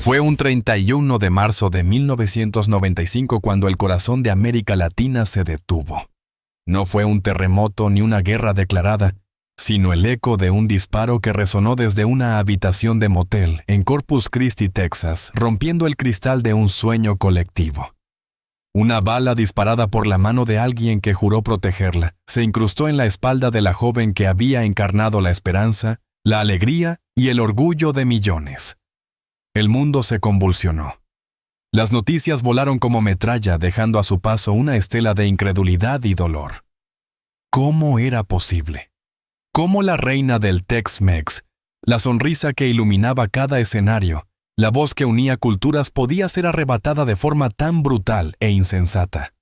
Fue un 31 de marzo de 1995 cuando el corazón de América Latina se detuvo. No fue un terremoto ni una guerra declarada, sino el eco de un disparo que resonó desde una habitación de motel en Corpus Christi, Texas, rompiendo el cristal de un sueño colectivo. Una bala disparada por la mano de alguien que juró protegerla se incrustó en la espalda de la joven que había encarnado la esperanza, la alegría y el orgullo de millones. El mundo se convulsionó. Las noticias volaron como metralla, dejando a su paso una estela de incredulidad y dolor. ¿Cómo era posible? ¿Cómo la reina del Tex-Mex, la sonrisa que iluminaba cada escenario, la voz que unía culturas podía ser arrebatada de forma tan brutal e insensata?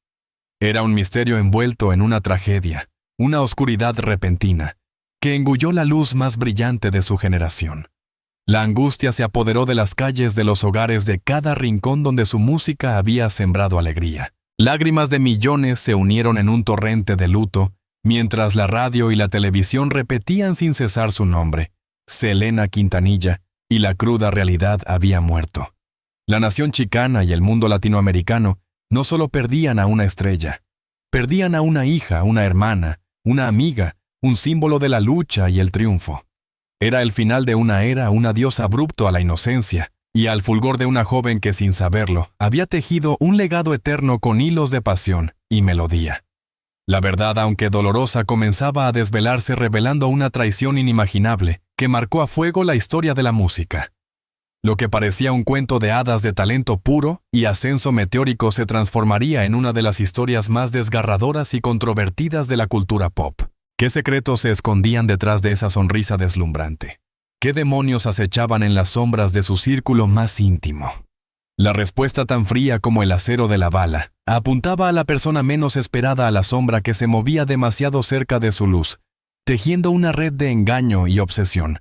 Era un misterio envuelto en una tragedia, una oscuridad repentina, que engulló la luz más brillante de su generación. La angustia se apoderó de las calles de los hogares de cada rincón donde su música había sembrado alegría. Lágrimas de millones se unieron en un torrente de luto, mientras la radio y la televisión repetían sin cesar su nombre, Selena Quintanilla, y la cruda realidad había muerto. La nación chicana y el mundo latinoamericano no solo perdían a una estrella, perdían a una hija, una hermana, una amiga, un símbolo de la lucha y el triunfo. Era el final de una era, un adiós abrupto a la inocencia, y al fulgor de una joven que sin saberlo había tejido un legado eterno con hilos de pasión y melodía. La verdad, aunque dolorosa, comenzaba a desvelarse revelando una traición inimaginable que marcó a fuego la historia de la música. Lo que parecía un cuento de hadas de talento puro y ascenso meteórico se transformaría en una de las historias más desgarradoras y controvertidas de la cultura pop. ¿Qué secretos se escondían detrás de esa sonrisa deslumbrante? ¿Qué demonios acechaban en las sombras de su círculo más íntimo? La respuesta, tan fría como el acero de la bala, apuntaba a la persona menos esperada, a la sombra que se movía demasiado cerca de su luz, tejiendo una red de engaño y obsesión,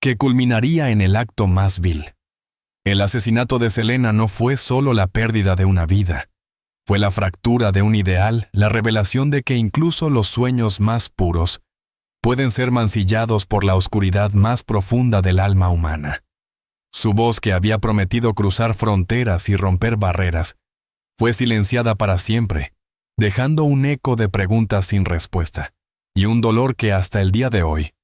que culminaría en el acto más vil. El asesinato de Selena no fue solo la pérdida de una vida. Fue la fractura de un ideal, la revelación de que incluso los sueños más puros pueden ser mancillados por la oscuridad más profunda del alma humana. Su voz, que había prometido cruzar fronteras y romper barreras, fue silenciada para siempre, dejando un eco de preguntas sin respuesta, y un dolor que hasta el día de hoy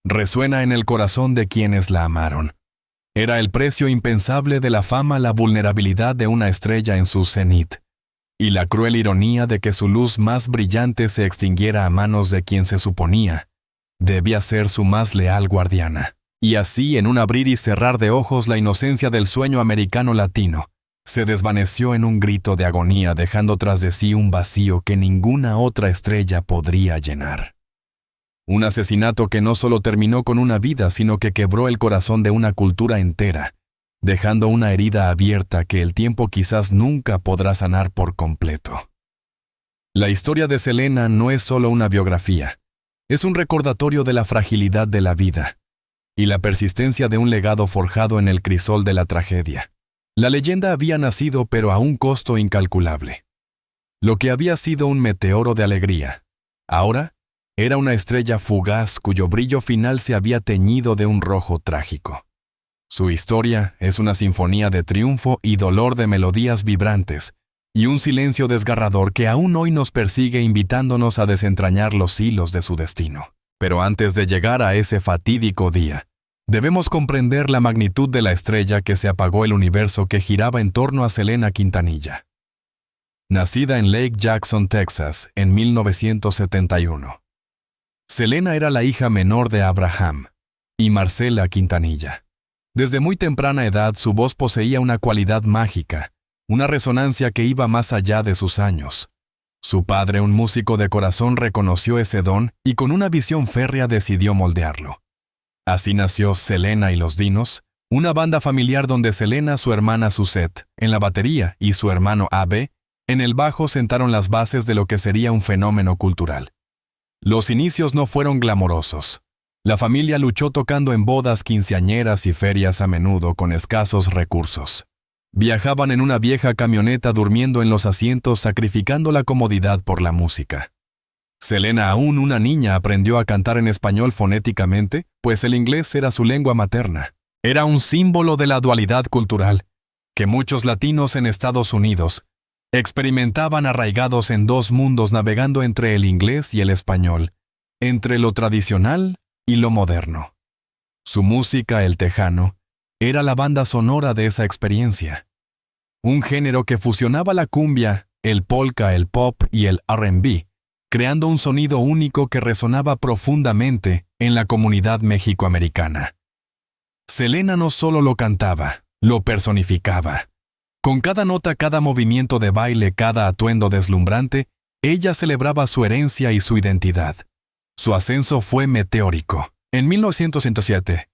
resuena en el corazón de quienes la amaron. Era el precio impensable de la fama, la vulnerabilidad de una estrella en su cenit, y la cruel ironía de que su luz más brillante se extinguiera a manos de quien se suponía debía ser su más leal guardiana. Y así, en un abrir y cerrar de ojos, la inocencia del sueño americano latino se desvaneció en un grito de agonía, dejando tras de sí un vacío que ninguna otra estrella podría llenar. Un asesinato que no solo terminó con una vida, sino que quebró el corazón de una cultura entera, dejando una herida abierta que el tiempo quizás nunca podrá sanar por completo. La historia de Selena no es solo una biografía, es un recordatorio de la fragilidad de la vida y la persistencia de un legado forjado en el crisol de la tragedia. La leyenda había nacido, pero a un costo incalculable. Lo que había sido un meteoro de alegría, ahora era una estrella fugaz cuyo brillo final se había teñido de un rojo trágico. Su historia es una sinfonía de triunfo y dolor, de melodías vibrantes y un silencio desgarrador que aún hoy nos persigue, invitándonos a desentrañar los hilos de su destino. Pero antes de llegar a ese fatídico día, debemos comprender la magnitud de la estrella que se apagó, el universo que giraba en torno a Selena Quintanilla. Nacida en Lake Jackson, Texas, en 1971. Selena era la hija menor de Abraham y Marcela Quintanilla. Desde muy temprana edad, su voz poseía una cualidad mágica, una resonancia que iba más allá de sus años. Su padre, un músico de corazón, reconoció ese don y con una visión férrea decidió moldearlo. Así nació Selena y los Dinos, una banda familiar donde Selena, su hermana Suzette, en la batería, y su hermano Abe, en el bajo, sentaron las bases de lo que sería un fenómeno cultural. Los inicios no fueron glamorosos. La familia luchó tocando en bodas, quinceañeras y ferias, a menudo con escasos recursos. Viajaban en una vieja camioneta, durmiendo en los asientos, sacrificando la comodidad por la música. Selena, aún una niña, aprendió a cantar en español fonéticamente, pues el inglés era su lengua materna. Era un símbolo de la dualidad cultural, que muchos latinos en Estados Unidos experimentaban arraigados en dos mundos navegando entre el inglés y el español, entre lo tradicional y lo moderno. Su música, el tejano, era la banda sonora de esa experiencia. Un género que fusionaba la cumbia, el polka, el pop y el R&B, creando un sonido único que resonaba profundamente en la comunidad mexicoamericana. Selena no solo lo cantaba, lo personificaba. Con cada nota, cada movimiento de baile, cada atuendo deslumbrante, ella celebraba su herencia y su identidad. Su ascenso fue meteórico. En 1907,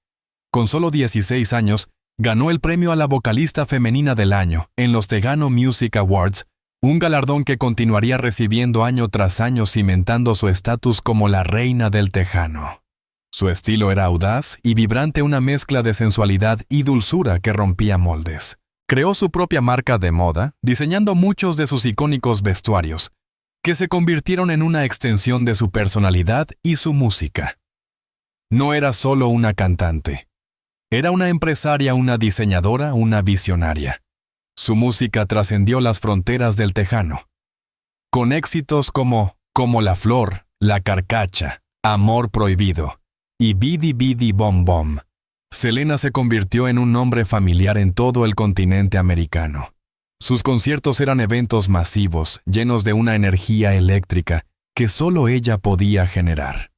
con solo 16 años, ganó el premio a la vocalista femenina del año en los Tegano Music Awards, un galardón que continuaría recibiendo año tras año, cimentando su estatus como la reina del tejano. Su estilo era audaz y vibrante, una mezcla de sensualidad y dulzura que rompía moldes. Creó su propia marca de moda, diseñando muchos de sus icónicos vestuarios, que se convirtieron en una extensión de su personalidad y su música. No era solo una cantante. Era una empresaria, una diseñadora, una visionaria. Su música trascendió las fronteras del tejano. Con éxitos como La Flor, La Carcacha, Amor Prohibido y Bidi Bidi Bom Bom, Selena se convirtió en un nombre familiar en todo el continente americano. Sus conciertos eran eventos masivos, llenos de una energía eléctrica que solo ella podía generar.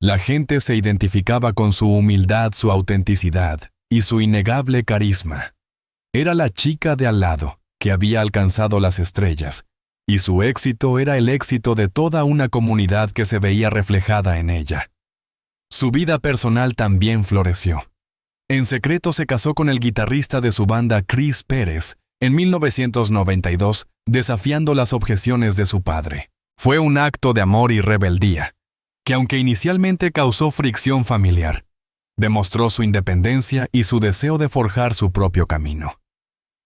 La gente se identificaba con su humildad, su autenticidad y su innegable carisma. Era la chica de al lado, que había alcanzado las estrellas, y su éxito era el éxito de toda una comunidad que se veía reflejada en ella. Su vida personal también floreció. En secreto se casó con el guitarrista de su banda, Chris Pérez, en 1992, desafiando las objeciones de su padre. Fue un acto de amor y rebeldía, que aunque inicialmente causó fricción familiar, demostró su independencia y su deseo de forjar su propio camino.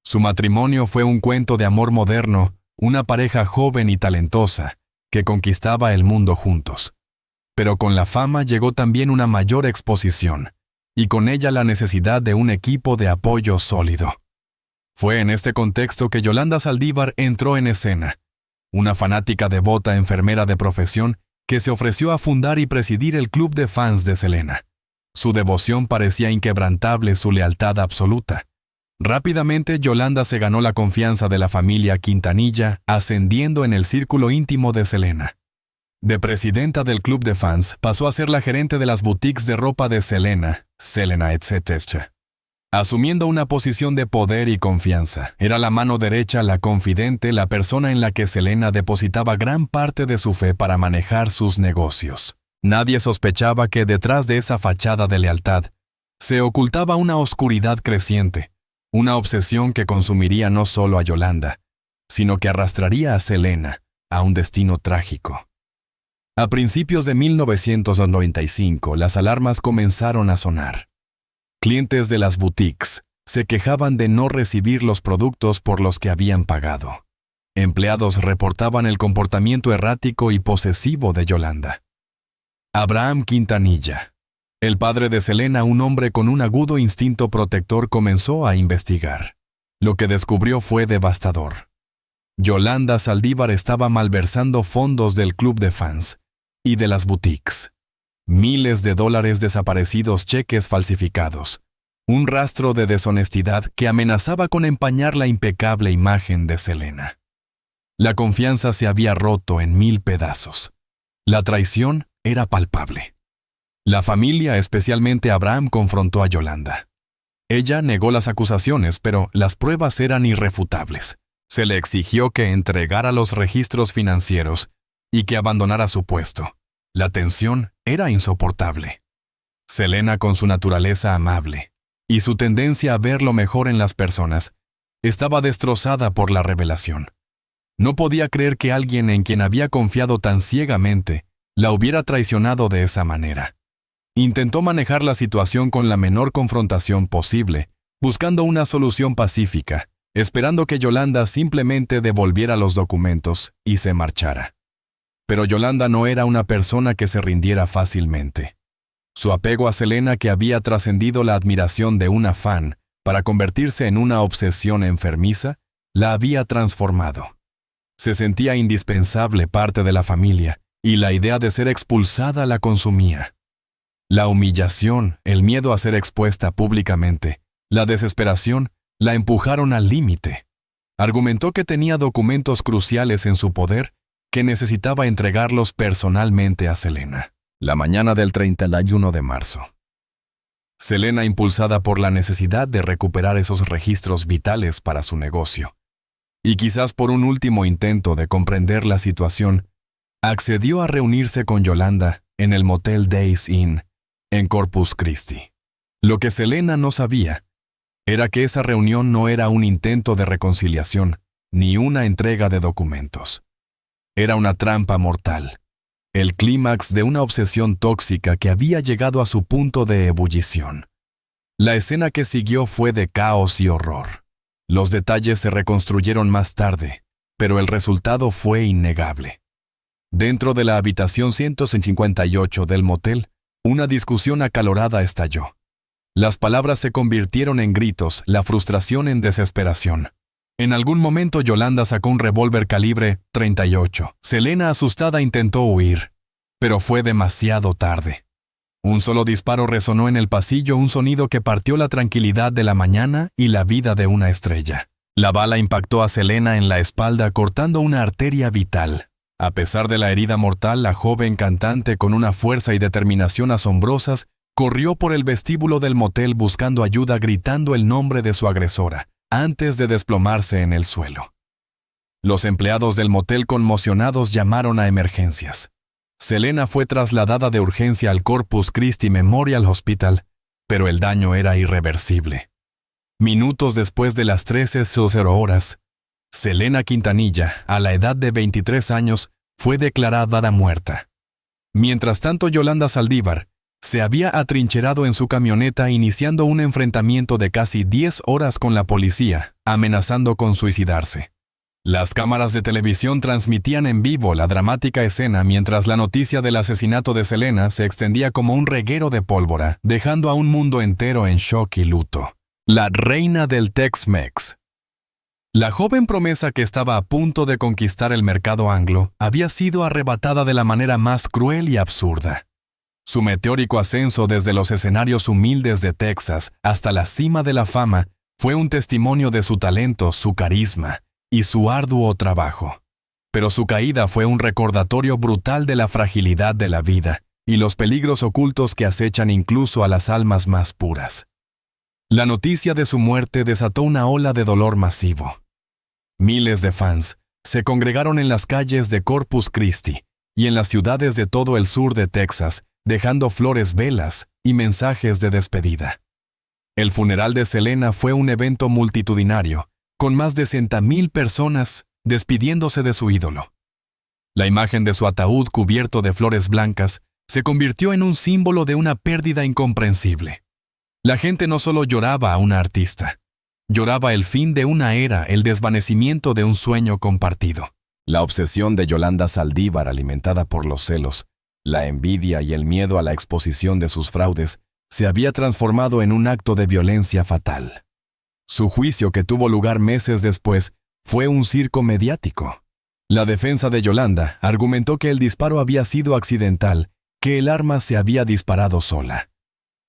Su matrimonio fue un cuento de amor moderno, una pareja joven y talentosa, que conquistaba el mundo juntos. Pero con la fama llegó también una mayor exposición, y con ella la necesidad de un equipo de apoyo sólido. Fue en este contexto que Yolanda Saldívar entró en escena, una fanática devota enfermera de profesión que se ofreció a fundar y presidir el club de fans de Selena. Su devoción parecía inquebrantable, su lealtad absoluta. Rápidamente, Yolanda se ganó la confianza de la familia Quintanilla, ascendiendo en el círculo íntimo de Selena. De presidenta del club de fans, pasó a ser la gerente de las boutiques de ropa de Selena, etc., asumiendo una posición de poder y confianza. Era la mano derecha, la confidente, la persona en la que Selena depositaba gran parte de su fe para manejar sus negocios. Nadie sospechaba que detrás de esa fachada de lealtad se ocultaba una oscuridad creciente, una obsesión que consumiría no solo a Yolanda, sino que arrastraría a Selena a un destino trágico. A principios de 1995, las alarmas comenzaron a sonar. Clientes de las boutiques se quejaban de no recibir los productos por los que habían pagado. Empleados reportaban el comportamiento errático y posesivo de Yolanda. Abraham Quintanilla, el padre de Selena, un hombre con un agudo instinto protector, comenzó a investigar. Lo que descubrió fue devastador. Yolanda Saldívar estaba malversando fondos del club de fans y de las boutiques. Miles de dólares desaparecidos, cheques falsificados, un rastro de deshonestidad que amenazaba con empañar la impecable imagen de Selena. La confianza se había roto en 1000 pedazos. La traición era palpable. La familia, especialmente Abraham, confrontó a Yolanda. Ella negó las acusaciones, pero las pruebas eran irrefutables. Se le exigió que entregara los registros financieros y que abandonara su puesto. La tensión era insoportable. Selena, con su naturaleza amable y su tendencia a ver lo mejor en las personas, estaba destrozada por la revelación. No podía creer que alguien en quien había confiado tan ciegamente la hubiera traicionado de esa manera. Intentó manejar la situación con la menor confrontación posible, buscando una solución pacífica, esperando que Yolanda simplemente devolviera los documentos y se marchara. Pero Yolanda no era una persona que se rindiera fácilmente. Su apego a Selena, que había trascendido la admiración de una fan, para convertirse en una obsesión enfermiza, la había transformado. Se sentía indispensable parte de la familia, y la idea de ser expulsada la consumía. La humillación, el miedo a ser expuesta públicamente, la desesperación, la empujaron al límite. Argumentó que tenía documentos cruciales en su poder que necesitaba entregarlos personalmente a Selena. La mañana del 31 de marzo. Selena, impulsada por la necesidad de recuperar esos registros vitales para su negocio, y quizás por un último intento de comprender la situación, accedió a reunirse con Yolanda en el motel Days Inn, en Corpus Christi. Lo que Selena no sabía era que esa reunión no era un intento de reconciliación, ni una entrega de documentos. Era una trampa mortal, el clímax de una obsesión tóxica que había llegado a su punto de ebullición. La escena que siguió fue de caos y horror. Los detalles se reconstruyeron más tarde, pero el resultado fue innegable. Dentro de la habitación 158 del motel, una discusión acalorada estalló. Las palabras se convirtieron en gritos, la frustración en desesperación. En algún momento Yolanda sacó un revólver calibre .38. Selena, asustada, intentó huir, pero fue demasiado tarde. Un solo disparo resonó en el pasillo, un sonido que partió la tranquilidad de la mañana y la vida de una estrella. La bala impactó a Selena en la espalda, cortando una arteria vital. A pesar de la herida mortal, la joven cantante, con una fuerza y determinación asombrosas, corrió por el vestíbulo del motel buscando ayuda, gritando el nombre de su agresora, antes de desplomarse en el suelo. Los empleados del motel, conmocionados, llamaron a emergencias. Selena fue trasladada de urgencia al Corpus Christi Memorial Hospital, pero el daño era irreversible. Minutos después de las 13:00 horas, Selena Quintanilla, a la edad de 23 años, fue declarada muerta. Mientras tanto, Yolanda Saldívar se había atrincherado en su camioneta, iniciando un enfrentamiento de casi 10 horas con la policía, amenazando con suicidarse. Las cámaras de televisión transmitían en vivo la dramática escena mientras la noticia del asesinato de Selena se extendía como un reguero de pólvora, dejando a un mundo entero en shock y luto. La reina del Tex-Mex. La joven promesa que estaba a punto de conquistar el mercado anglo había sido arrebatada de la manera más cruel y absurda. Su meteórico ascenso desde los escenarios humildes de Texas hasta la cima de la fama fue un testimonio de su talento, su carisma y su arduo trabajo. Pero su caída fue un recordatorio brutal de la fragilidad de la vida y los peligros ocultos que acechan incluso a las almas más puras. La noticia de su muerte desató una ola de dolor masivo. Miles de fans se congregaron en las calles de Corpus Christi y en las ciudades de todo el sur de Texas, dejando flores, velas y mensajes de despedida. El funeral de Selena fue un evento multitudinario, con más de 60,000 personas despidiéndose de su ídolo. La imagen de su ataúd cubierto de flores blancas se convirtió en un símbolo de una pérdida incomprensible. La gente no solo lloraba a una artista, lloraba el fin de una era, el desvanecimiento de un sueño compartido. La obsesión de Yolanda Saldívar, alimentada por los celos, la envidia y el miedo a la exposición de sus fraudes, se había transformado en un acto de violencia fatal. Su juicio, que tuvo lugar meses después, fue un circo mediático. La defensa de Yolanda argumentó que el disparo había sido accidental, que el arma se había disparado sola.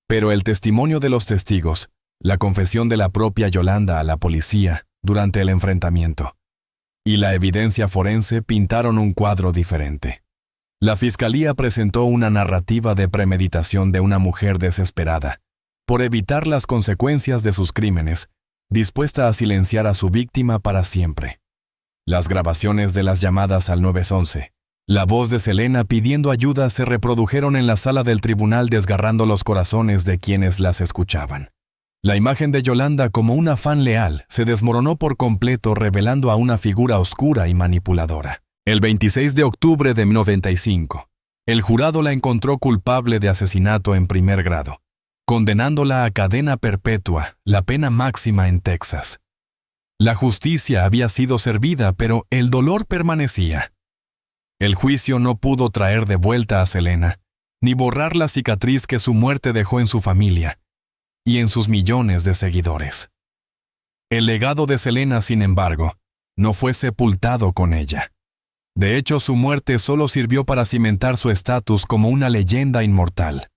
Pero el testimonio de los testigos, la confesión de la propia Yolanda a la policía durante el enfrentamiento, y la evidencia forense pintaron un cuadro diferente. La fiscalía presentó una narrativa de premeditación de una mujer desesperada, por evitar las consecuencias de sus crímenes, dispuesta a silenciar a su víctima para siempre. Las grabaciones de las llamadas al 911, la voz de Selena pidiendo ayuda se reprodujeron en la sala del tribunal, desgarrando los corazones de quienes las escuchaban. La imagen de Yolanda como una fan leal se desmoronó por completo, revelando a una figura oscura y manipuladora. El 26 de octubre de 1995, el jurado la encontró culpable de asesinato en primer grado, condenándola a cadena perpetua, la pena máxima en Texas. La justicia había sido servida, pero el dolor permanecía. El juicio no pudo traer de vuelta a Selena, ni borrar la cicatriz que su muerte dejó en su familia, y en sus millones de seguidores. El legado de Selena, sin embargo, no fue sepultado con ella. De hecho, su muerte solo sirvió para cimentar su estatus como una leyenda inmortal.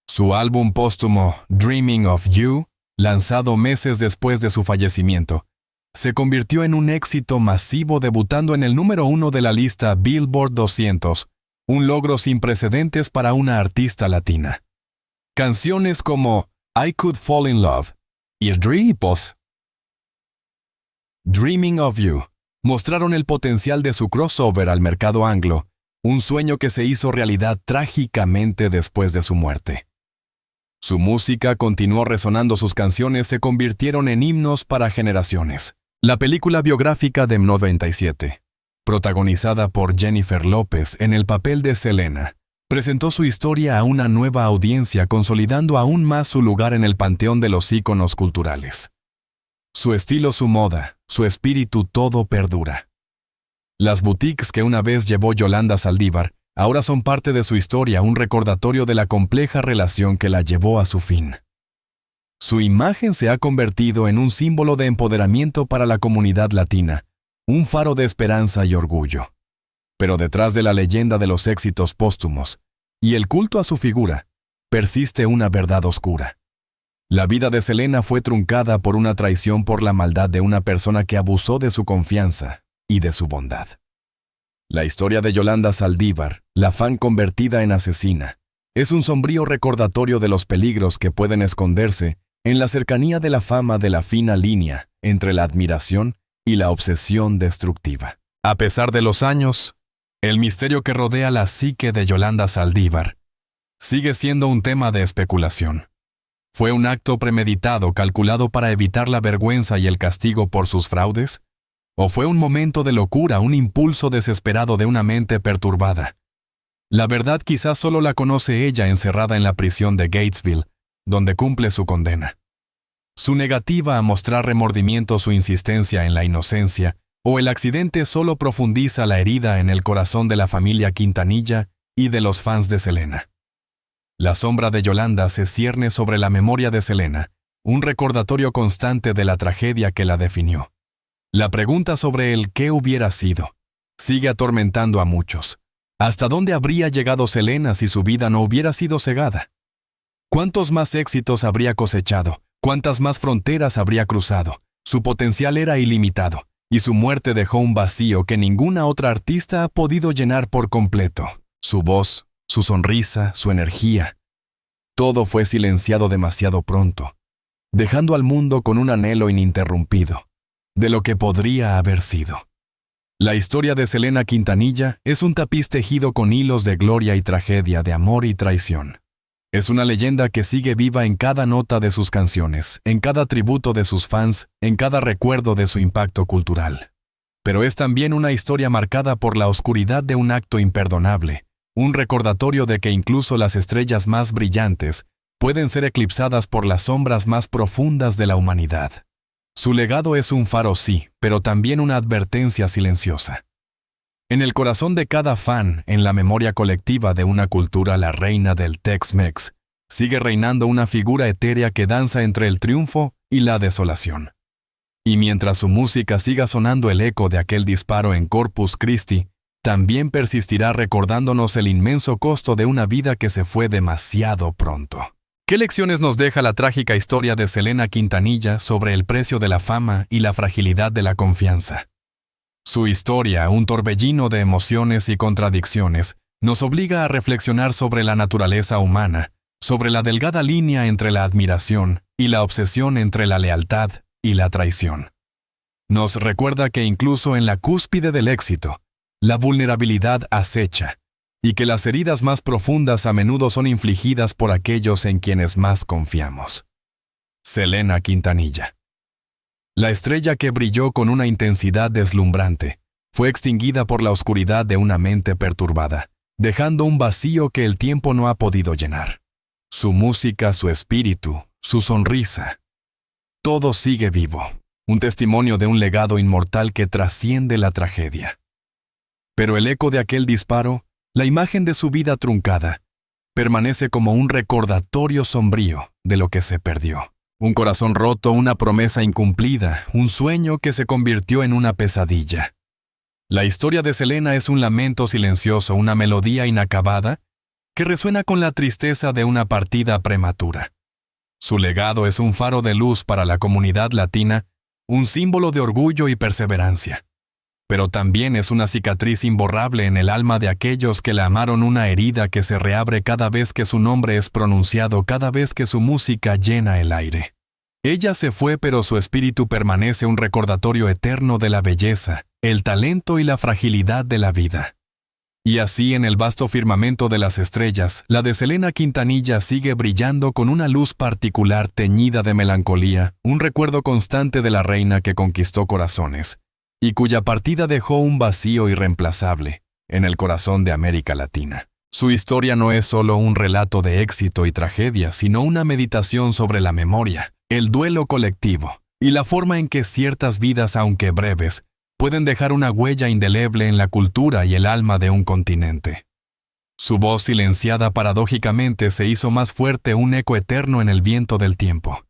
Su álbum póstumo Dreaming of You, lanzado meses después de su fallecimiento, se convirtió en un éxito masivo, debutando en el número 1 de la lista Billboard 200, un logro sin precedentes para una artista latina. Canciones como I Could Fall in Love y Dreaming of You mostraron el potencial de su crossover al mercado anglo, un sueño que se hizo realidad trágicamente después de su muerte. Su música continuó resonando, sus canciones se convirtieron en himnos para generaciones. La película biográfica de 97, protagonizada por Jennifer López en el papel de Selena, presentó su historia a una nueva audiencia, consolidando aún más su lugar en el panteón de los íconos culturales. Su estilo, su moda, su espíritu, todo perdura. Las boutiques que una vez llevó Yolanda Saldívar ahora son parte de su historia, un recordatorio de la compleja relación que la llevó a su fin. Su imagen se ha convertido en un símbolo de empoderamiento para la comunidad latina, un faro de esperanza y orgullo. Pero detrás de la leyenda de los éxitos póstumos y el culto a su figura, persiste una verdad oscura. La vida de Selena fue truncada por una traición, por la maldad de una persona que abusó de su confianza y de su bondad. La historia de Yolanda Saldívar, la fan convertida en asesina, es un sombrío recordatorio de los peligros que pueden esconderse en la cercanía de la fama, de la fina línea entre la admiración y la obsesión destructiva. A pesar de los años, el misterio que rodea la psique de Yolanda Saldívar sigue siendo un tema de especulación. ¿Fue un acto premeditado, calculado para evitar la vergüenza y el castigo por sus fraudes? ¿O fue un momento de locura, un impulso desesperado de una mente perturbada? La verdad quizás solo la conoce ella, encerrada en la prisión de Gatesville, donde cumple su condena. Su negativa a mostrar remordimiento, su insistencia en la inocencia o el accidente solo profundiza la herida en el corazón de la familia Quintanilla y de los fans de Selena. La sombra de Yolanda se cierne sobre la memoria de Selena, un recordatorio constante de la tragedia que la definió. La pregunta sobre el ¿qué hubiera sido? Sigue atormentando a muchos. ¿Hasta dónde habría llegado Selena si su vida no hubiera sido cegada? ¿Cuántos más éxitos habría cosechado? ¿Cuántas más fronteras habría cruzado? Su potencial era ilimitado, y su muerte dejó un vacío que ninguna otra artista ha podido llenar por completo. Su voz, su sonrisa, su energía. Todo fue silenciado demasiado pronto, dejando al mundo con un anhelo ininterrumpido de lo que podría haber sido. La historia de Selena Quintanilla es un tapiz tejido con hilos de gloria y tragedia, de amor y traición. Es una leyenda que sigue viva en cada nota de sus canciones, en cada tributo de sus fans, en cada recuerdo de su impacto cultural. Pero es también una historia marcada por la oscuridad de un acto imperdonable, un recordatorio de que incluso las estrellas más brillantes pueden ser eclipsadas por las sombras más profundas de la humanidad. Su legado es un faro, sí, pero también una advertencia silenciosa. En el corazón de cada fan, en la memoria colectiva de una cultura, la reina del Tex-Mex, sigue reinando una figura etérea que danza entre el triunfo y la desolación. Y mientras su música siga sonando el eco de aquel disparo en Corpus Christi, también persistirá recordándonos el inmenso costo de una vida que se fue demasiado pronto. ¿Qué lecciones nos deja la trágica historia de Selena Quintanilla sobre el precio de la fama y la fragilidad de la confianza? Su historia, un torbellino de emociones y contradicciones, nos obliga a reflexionar sobre la naturaleza humana, sobre la delgada línea entre la admiración y la obsesión, entre la lealtad y la traición. Nos recuerda que incluso en la cúspide del éxito, la vulnerabilidad acecha, y que las heridas más profundas a menudo son infligidas por aquellos en quienes más confiamos. Selena Quintanilla. La estrella que brilló con una intensidad deslumbrante fue extinguida por la oscuridad de una mente perturbada, dejando un vacío que el tiempo no ha podido llenar. Su música, su espíritu, su sonrisa. Todo sigue vivo, un testimonio de un legado inmortal que trasciende la tragedia. Pero el eco de aquel disparo, la imagen de su vida truncada, permanece como un recordatorio sombrío de lo que se perdió. Un corazón roto, una promesa incumplida, un sueño que se convirtió en una pesadilla. La historia de Selena es un lamento silencioso, una melodía inacabada que resuena con la tristeza de una partida prematura. Su legado es un faro de luz para la comunidad latina, un símbolo de orgullo y perseverancia. Pero también es una cicatriz imborrable en el alma de aquellos que la amaron, una herida que se reabre cada vez que su nombre es pronunciado, cada vez que su música llena el aire. Ella se fue, pero su espíritu permanece, un recordatorio eterno de la belleza, el talento y la fragilidad de la vida. Y así, en el vasto firmamento de las estrellas, la de Selena Quintanilla sigue brillando con una luz particular teñida de melancolía, un recuerdo constante de la reina que conquistó corazones, y cuya partida dejó un vacío irreemplazable en el corazón de América Latina. Su historia no es solo un relato de éxito y tragedia, sino una meditación sobre la memoria, el duelo colectivo, y la forma en que ciertas vidas, aunque breves, pueden dejar una huella indeleble en la cultura y el alma de un continente. Su voz silenciada paradójicamente se hizo más fuerte, un eco eterno en el viento del tiempo.